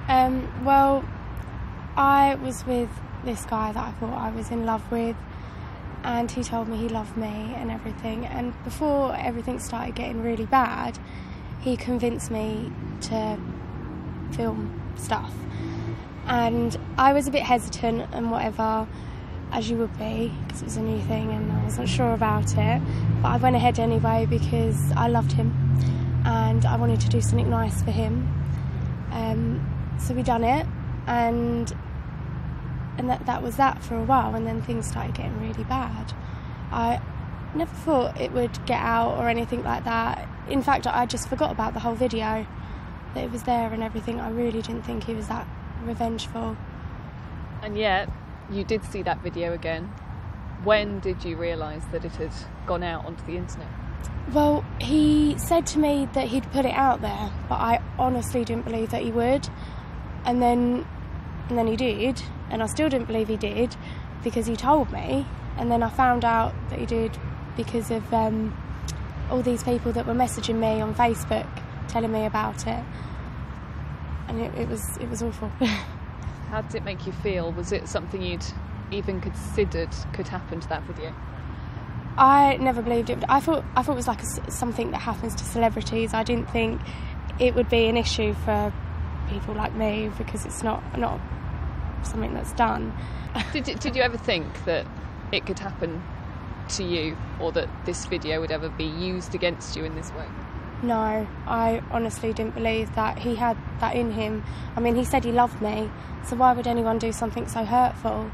Well, I was with this guy that I thought I was in love with, and he told me he loved me and everything, and before everything started getting really bad, he convinced me to film stuff, and I was a bit hesitant and whatever, as you would be, because it was a new thing and I wasn't sure about it, but I went ahead anyway because I loved him and I wanted to do something nice for him. So we done it, and that was that for a while, and then things started getting really bad. I never thought it would get out or anything like that. In fact, I just forgot about the whole video, that it was there and everything. I really didn't think he was that revengeful. And yet, you did see that video again. When did you realise that it had gone out onto the internet? Well, he said to me that he'd put it out there, but I honestly didn't believe that he would. And then he did, and I still didn't believe he did because he told me, and then I found out that he did because of all these people that were messaging me on Facebook telling me about it, and it was awful. How did it make you feel? Was it something you'd even considered could happen to that video? I never believed it. I thought it was like something that happens to celebrities. I didn't think it would be an issue for people like me, because it's not something that's done. Did you ever think that it could happen to you, or that this video would ever be used against you in this way? No, I honestly didn't believe that he had that in him. I mean, he said he loved me, so why would anyone do something so hurtful?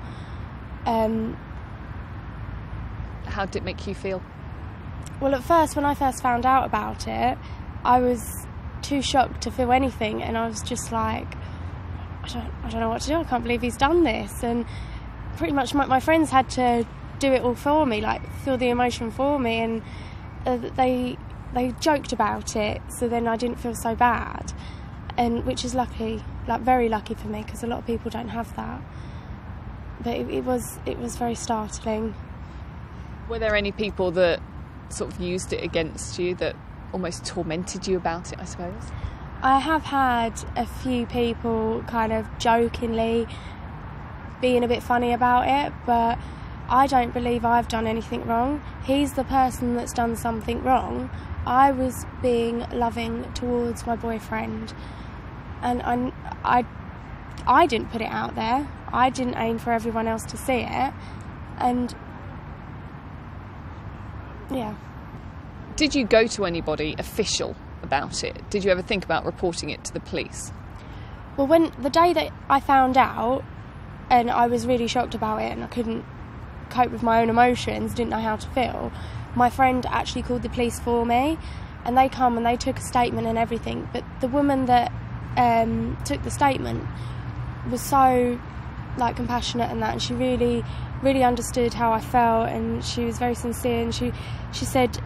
How did it make you feel? Well, at first, when I first found out about it, I was too shocked to feel anything, and I was just like, I don't know what to do. I can't believe he's done this. And pretty much my friends had to do it all for me, like feel the emotion for me, and they joked about it, so then I didn't feel so bad, and which is lucky, like very lucky for me, because a lot of people don't have that. But it was very startling. Were there any people that sort of used it against you, that almost tormented you about it, I suppose? I have had a few people kind of jokingly being a bit funny about it, but I don't believe I've done anything wrong. He's the person that's done something wrong. I was being loving towards my boyfriend, and I didn't put it out there. I didn't aim for everyone else to see it, and yeah. Did you go to anybody official about it? Did you ever think about reporting it to the police? Well, when the day that I found out, and I was really shocked about it, and I couldn't cope with my own emotions, didn't know how to feel, my friend actually called the police for me, and they come and they took a statement and everything. But the woman that took the statement was so like compassionate and that, and she really understood how I felt, and she was very sincere, and she said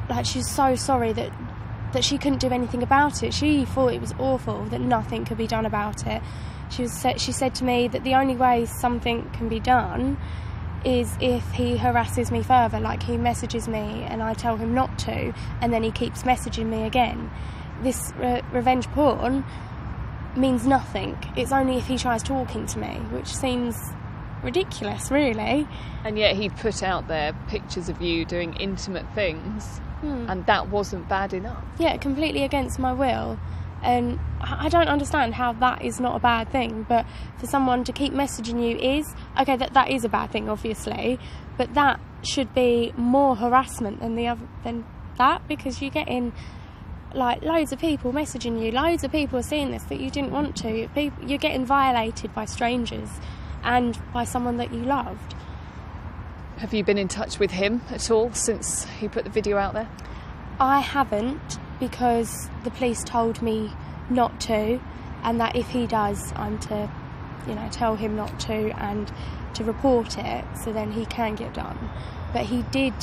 like she's so sorry that she couldn't do anything about it. She thought it was awful, that nothing could be done about it. She said to me that the only way something can be done is if he harasses me further, like he messages me and I tell him not to, and then he keeps messaging me again. This revenge porn means nothing. It's only if he tries talking to me, which seems ridiculous, really. And yet he put out there pictures of you doing intimate things, and that wasn't bad enough. Yeah, completely against my will. And I don't understand how that is not a bad thing, but for someone to keep messaging you is, okay, that is a bad thing, obviously, but that should be more harassment than that, because you're getting like loads of people messaging you, loads of people are seeing this that you didn't want to. You're getting violated by strangers and by someone that you loved. Have you been in touch with him at all since he put the video out there? I haven't, because the police told me not to, and that if he does, I'm to, tell him not to and to report it, so then he can get done. But he did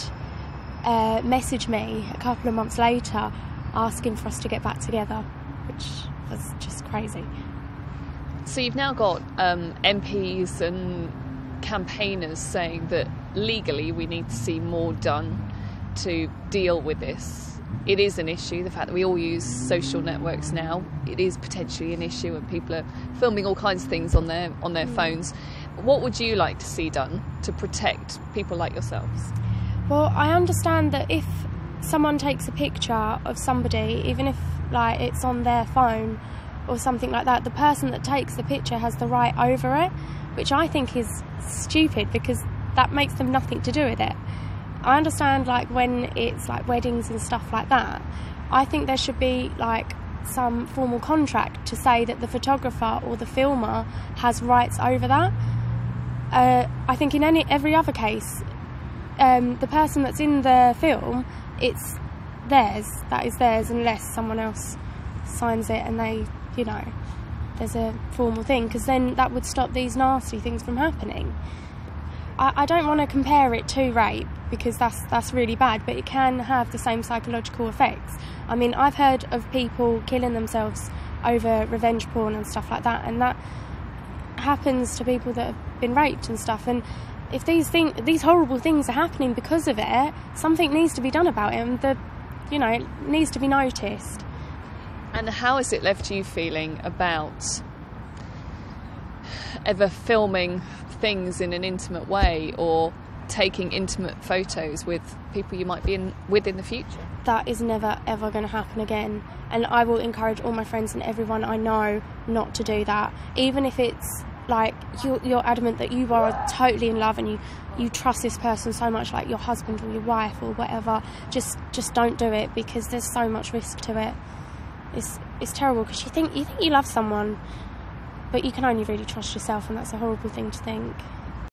message me a couple of months later asking for us to get back together, which was just crazy. So you've now got MPs and campaigners saying that legally we need to see more done to deal with this. it is an issue. The fact that we all use social networks now, it is potentially an issue, and people are filming all kinds of things on their phones. What would you like to see done to protect people like yourselves? Well, I understand that if someone takes a picture of somebody, even if like it's on their phone or something like that, the person that takes the picture has the right over it, which I think is stupid, because that makes them nothing to do with it. I understand like when it's like weddings and stuff like that, I think there should be like some formal contract to say that the photographer or the filmer has rights over that. I think in every other case, the person that's in the film, it's theirs, that is theirs, unless someone else signs it and they, you know, there's a formal thing, because then that would stop these nasty things from happening. I don't want to compare it to rape, because that's really bad, but it can have the same psychological effects. I mean, I've heard of people killing themselves over revenge porn and stuff like that, and that happens to people that have been raped and stuff. And if these horrible things are happening because of it, something needs to be done about it, and it needs to be noticed. And how has it left you feeling about ever filming things in an intimate way, or taking intimate photos with people you might be with in the future? That is never ever going to happen again, and I will encourage all my friends and everyone I know not to do that. Even if it's like you're adamant that you are totally in love and you trust this person so much, like your husband or your wife or whatever, just don't do it, because there's so much risk to it. It's terrible, because you think you love someone, but you can only really trust yourself, and that's a horrible thing to think.